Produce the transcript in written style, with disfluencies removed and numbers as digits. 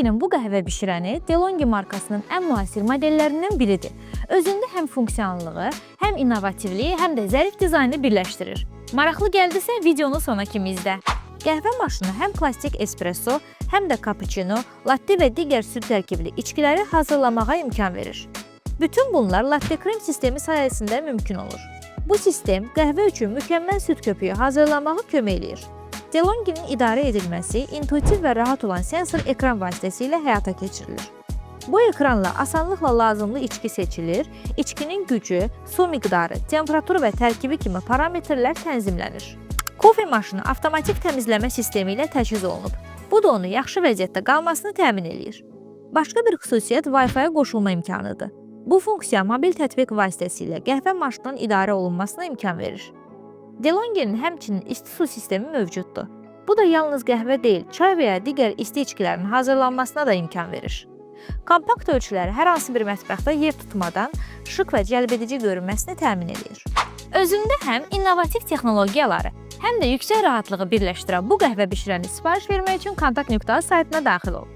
DeLonghi'nin bu qəhvə bişirəni DeLonghi markasının ən müasir modellərindən biridir. Özündə həm funksionallığı, həm innovativliyi, həm də zərif dizaynı birləşdirir. Maraqlı gəldisə, videonu sona kimi izlə. Qəhvə maşını həm plastik espresso, həm də cappuccino, latte və digər süd tərkibli içkiləri hazırlamağa imkan verir. Bütün bunlar latte krem sistemi sayəsində mümkün olur. Bu sistem qəhvə üçün mükəmməl süd köpüyü hazırlamağa kömək eləyir. DeLonghi'nin idarə edilməsi intuitiv və rahat olan sensor ekran vasitəsilə həyata keçirilir. Bu ekranla asanlıqla lazımlı içki seçilir, içkinin gücü, su miqdarı, temperaturu və tərkibi kimi parametrlər tənzimlənir. Kofe maşını avtomatik təmizləmə sistemi ilə təchiz olunub. Bu da onu yaxşı vəziyyətdə qalmasını təmin eləyir. Başqa bir xüsusiyyət Wi-Fi-yə qoşulma imkanıdır. Bu funksiya mobil tətbiq vasitəsilə qəhvə maşınının idarə olunmasına imkan verir. DeLonghi'nin həmçinin isti su sistemi mövcuddur. Bu da yalnız qəhvə deyil, çay və ya digər isti içkilərin hazırlanmasına da imkan verir. Kompakt ölçüləri hər hansı bir mətbəxdə yer tutmadan şıq və cəlbedici görünməsini təmin edir. Özündə həm innovativ texnologiyaları, həm də yüksək rahatlığı birləşdirən bu qəhvə bişirəni sifariş vermək üçün kontakt.az saytına daxil ol.